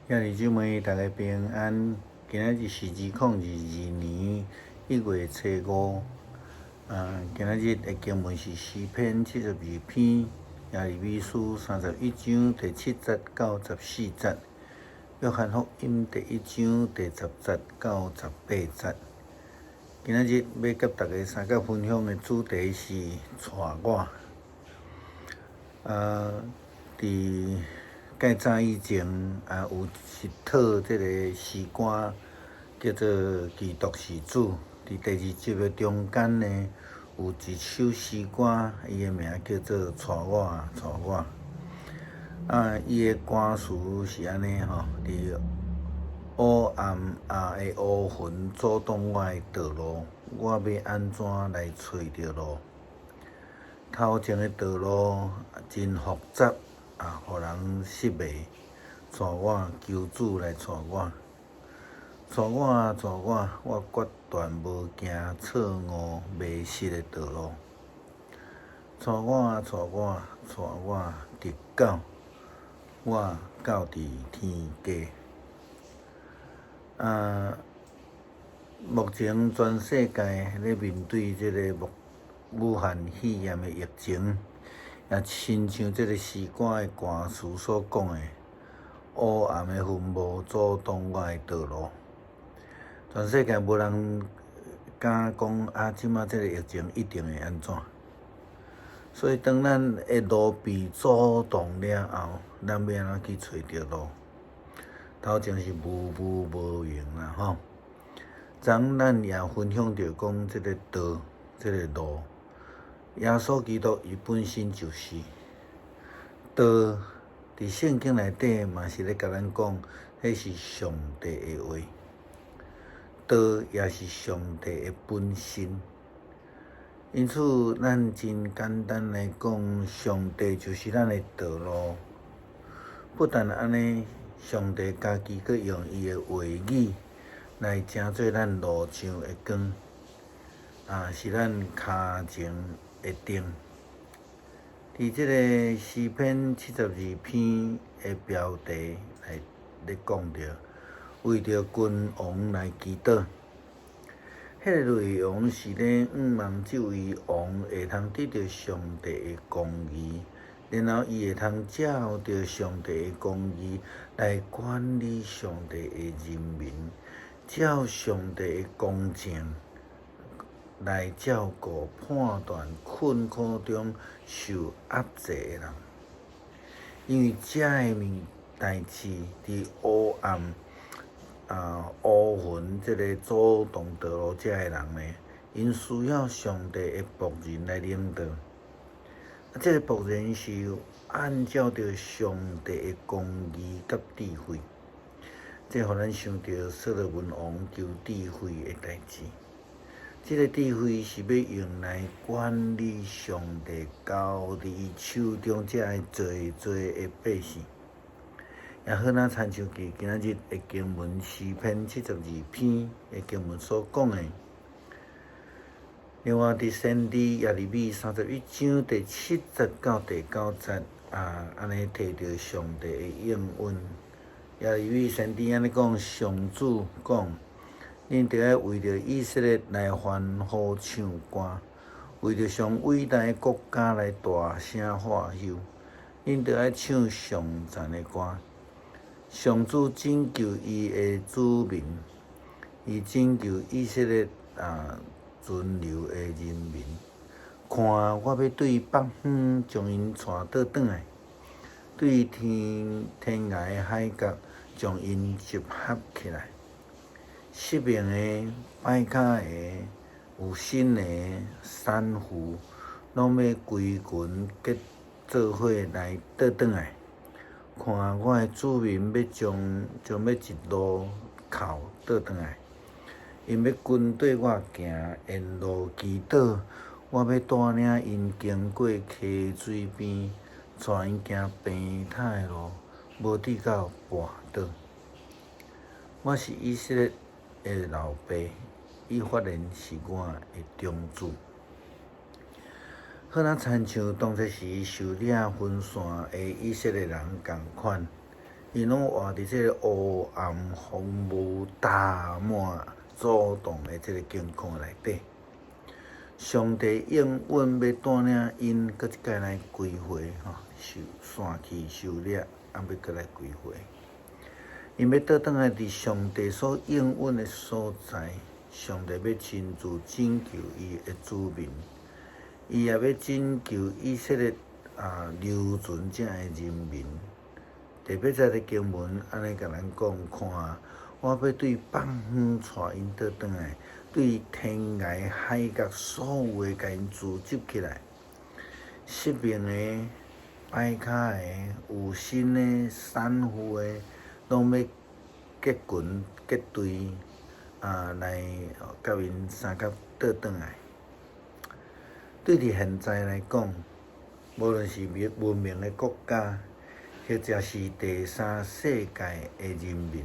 兄弟姊妹，大家平安。今仔日是2022年1月初5。今仔日的经文是诗篇72篇，耶利米书31章第7节到14节，约翰福音第1章第10节到18节。今仔日要甲大家三角分享的主题是带我。介早以前有一套这个诗歌叫做《基督是主》。伫第2集的中间呢，有一首诗歌，伊的名叫做《带我带我》。伊的歌词是安尼吼：伫黑暗的乌云阻挡我的道路，我要安怎来找着路？头前的道路真复杂，互人失迷。带我，求主来带我，带我带我，我决断无行错误迷失的道路。带我带我带我，直到我到伫天家。目前全世界咧面对这个武汉肺炎的疫情，也亲像这个诗歌的歌词所讲的，黑暗的云雾阻挡我的道路。全世界无人敢讲即马这个疫情一定会安怎。所以当咱的路被阻挡了后，咱要安怎去找着路？头前是无明啦吼。昨咱也分享着讲，这个道，这个路，耶稣基督伊本身就是道。伫圣经内底嘛是咧甲咱讲，迄是上帝的话。道也是上帝的本身。因此，咱真简单来讲，上帝就是咱的道路。不但安尼，上帝家己阁用伊的话语来成做咱路上的光，是咱骹前的灯。伫即个诗篇72篇的标题咧讲着，为着君王来祈祷。迄个内容是咧望即位王会通得到上帝的公义，然后伊会通照着上帝的公义来管理上帝的人民，照上帝的公正来照顾判断困苦中受压制的人。因为遮个代志伫黑暗乌云这个阻挡道路遮个人呢，因需要上帝的仆人来领导。这个仆人是按照着上帝的公义甲智慧，这互咱想到所罗门王求智慧的代志。这个智慧是要用来管理上帝交伫伊手中遮个侪的百姓。也好，咱参像今仔日的经文诗篇72篇的经文所讲的。另外，伫先知耶利米31章第7节到第9节，安尼摕到上帝的应允。耶利米先知安尼讲：上主讲，恁着爱为着以色列来欢呼唱歌，为着上伟大的国家来大声喝休。恁着爱唱上赞的歌。上主拯救伊的子民，伊拯救以色列存留的人民。看，我要对北方将因带倒转来，对天涯海角将因集合起来。失明的、歹脚的、有身的、产妇，拢要归群结做伙来倒转来。看，我的子民要将要一路靠倒转来，因要跟对我行，沿路祈祷。我要带领因经过溪水边，带因行平坦的路，无直到跋倒。我是以色列的老爸，伊发言是我的宗主。好，咱亲像当初时受领分线的以色列人共款，伊拢活伫即个黑暗、风雾、大满、阻挡的即个境况内底。上帝应允要带领因搁一届来归回，受散去受掠，要搁来归回。因要倒转来伫上帝所应允的所在，上帝要亲自拯救伊的子民，伊也要拯救以色列留存者的人民。特别在咧经文安尼甲咱讲，看我要对放远带因倒转来，对天涯海角所有的甲因聚集起来，失明的、歹骹的、有心的、散户的，拢要结群结队来甲因三甲倒转来。对伫现在来讲，无论是文明的国家，或者是第三世界的人民，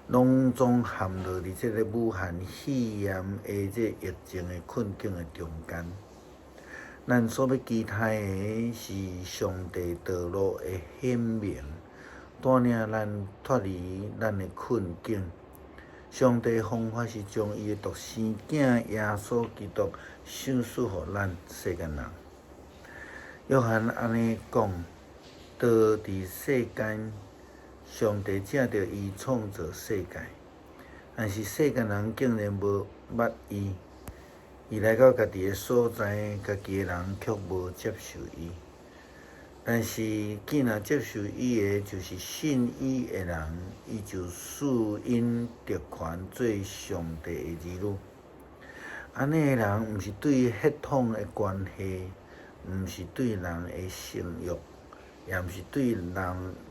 拢总陷落伫即个武汉肺炎的即疫情的困境的中间。咱所要期待的是上帝道路的显明，带领咱脱离咱的困境。上帝的方法是将伊的独生囝耶稣基督赏赐予咱世间人。约翰安尼讲。道伫世间，上帝借着伊创造世界，但是世间人竟然无捌伊。伊来到家己的所在，家己的人却无接受伊。但是既然接受伊的，就是信伊的人，伊就赐因特权做上帝的儿女。安尼的人，毋是对血统的关系，毋是对人的性欲。也毋是对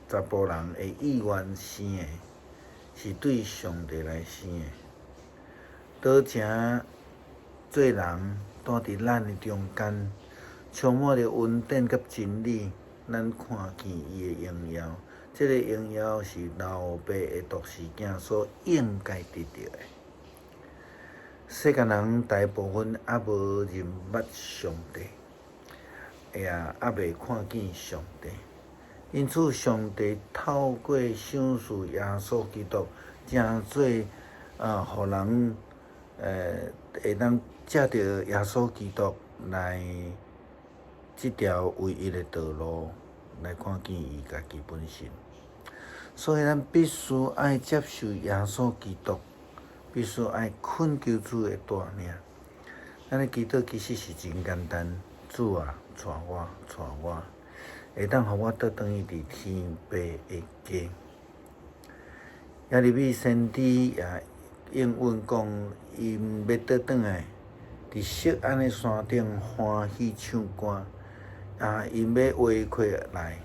查甫人的意愿生的，是对上帝来生的。倒正做人住伫咱的中间，充满着恩典甲真理，咱看见伊的荣耀。这个荣耀是老爸的独生囝所应该得到的。世间人大部分还无认捌上帝。也未看见上帝，因此上帝透过赏赐耶稣基督，正做互人会当借着耶稣基督来这条唯一的道路来看见伊家己本身。所以咱必须爱接受耶稣基督，必须爱困求主的带领。咱的祈祷其实是真简单，主啊！带我，会当互我倒转去伫天父的家。耶利米先知也应允讲，因要倒转来，伫锡安的山顶欢喜唱歌，因要划过来，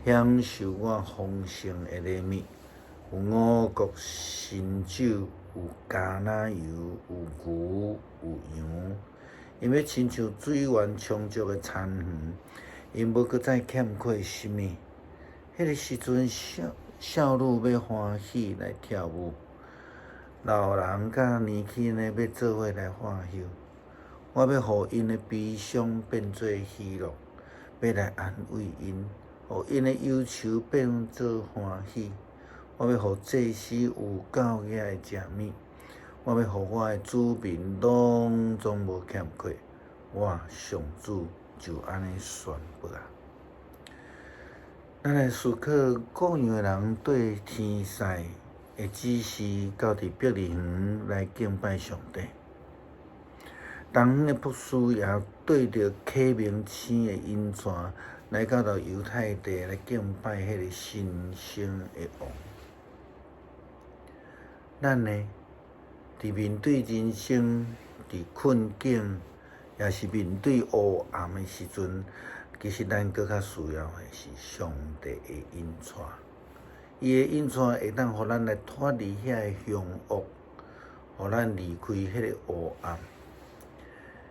享受我丰盛的礼物，有五谷、新酒，有橄榄油，有牛，有羊。因要亲像水源充足的田园，因无搁再欠缺什么。迄个时阵，少女要欢喜来跳舞，老人甲年轻的要做伙来欢笑。我要互因的悲伤变做喜乐，要来安慰因，互因的忧愁变做欢喜。我要互祭司有够额的食物。我要互我的子民拢总无欠缺，我上主就安尼宣布啊！咱来思考各样的人对天使的指示，到伫伯利恒来敬拜上帝。当的博士也对着启明星的引线，来到犹太地来敬拜迄个新生的王。咱呢？伫面对人生、伫困境，也是面对黑暗的时阵，其实咱搁较需要的是上帝的引带。伊的引带会当互咱来脱离遐个凶恶，互咱离开迄个黑暗。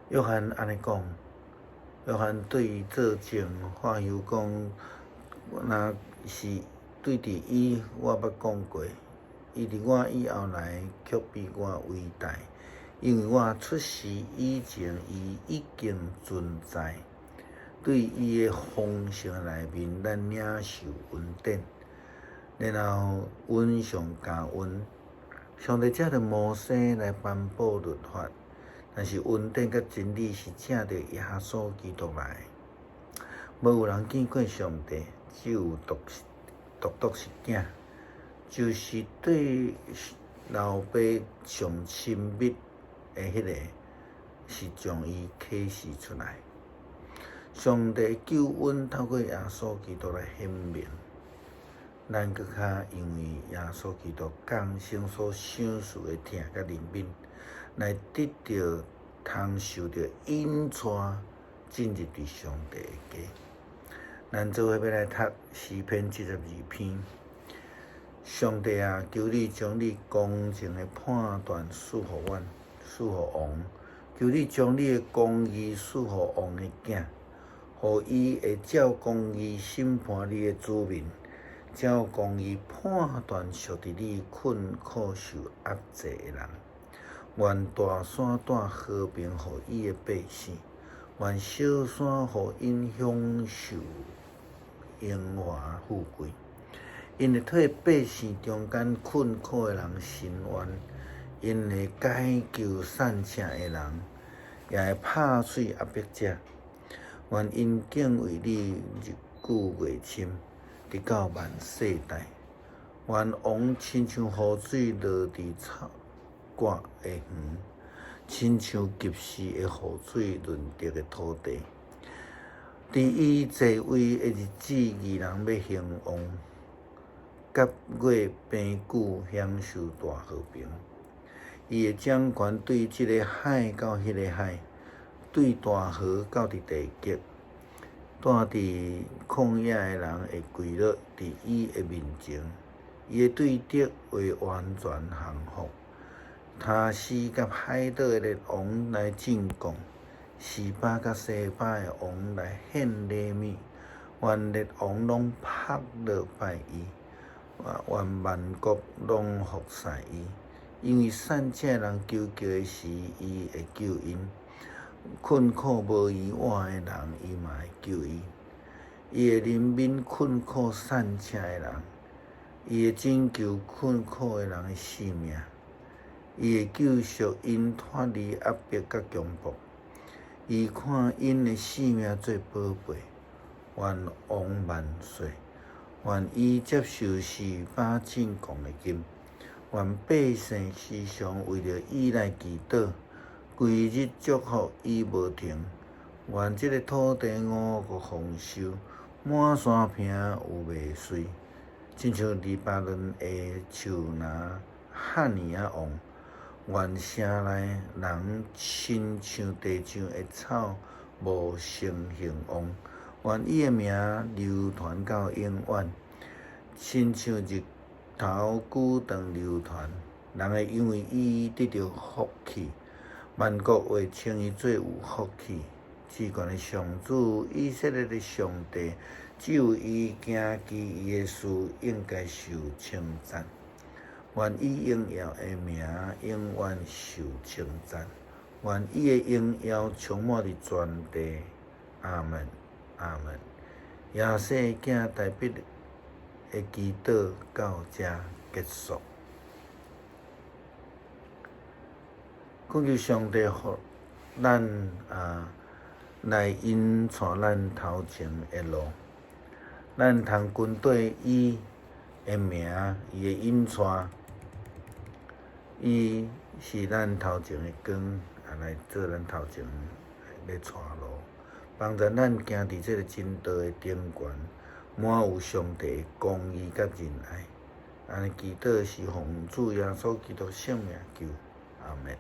约翰安尼讲，约翰对伊作证话语讲，若是对伫伊，我捌讲过。伊伫我以后来，却比我伟大，因为我出世以前，伊已经存在。对伊的丰盛内面，咱领受恩典。然后温上加温，上帝借着摩西来颁布律法，但是恩典甲真理是借着耶稣基督来。无有人见过上帝，只有独是囝，就是对老爸上亲密的迄个，是将伊启示出来。上帝救恩透过耶稣基督来显明，咱搁较因为耶稣基督降生所享受的疼甲怜悯，来得到通受到引带进入伫上帝的家。咱做伙要来读诗篇72篇。上帝啊，求你将你公正的判断赐予阮，赐予王。求你将你的公义赐予王的囝，互伊会照公义审判你的子民，照公义判断属伫你困苦受压制的人。愿大山带和平互伊的百姓，愿小山互因享受荣华富贵。因会替百姓中间困苦的人伸冤，因会解救善请的人，也会拍碎压迫者。愿因敬畏你日久月深，直到万世代。愿王亲像雨水落伫草割的园，亲像及时的雨水润泽的土地。伫伊坐位的日子，义人要兴旺，甲月平久，享受大和平。伊的掌权对即个海到迄个海，对大河到伫地极。住伫旷野的人会跪落伫伊的面前，伊的对德会完全降服。他施甲海岛的列王来进贡。西巴甲西巴的王来献礼物，愿列王拢拍落拜伊，愿万国拢服侍伊。因为善者人求救的时，伊会救因；困苦无依偎的人，伊嘛会救伊。伊会怜悯困苦善请的人，伊会拯救困苦的人的性命，伊会救赎因脱离压迫甲强迫。伊看因的性命做宝贝，愿王万岁！愿伊接受西巴进贡的金，愿百姓时常为着伊来祈祷，规日祝福伊无停。愿这个土地五谷丰收，满山坪有麦穗，亲像黎巴嫩的树拿汉尼亚王。愿城内人亲像地上的草，无生兴旺。愿伊的名流传到永远，亲像日头久长流传。人会因为伊得到福气，万国会称伊做有福气。至高的上主，以色列的上帝，只有伊行奇异的事，应该受称赞。愿伊荣耀的名永远受称赞，愿伊的荣耀充满伫全地。阿门，阿门。亚西囝大笔的祈祷到这结束。恳求上帝互咱来引带咱头前的路，咱通跟对伊的名，伊的引带。伊是咱头前的光，来做咱头前咧带路，帮助咱行伫这个真道的顶悬，满有上帝的公义甲仁爱。安尼祈祷是奉主耶稣基督圣名求，阿门。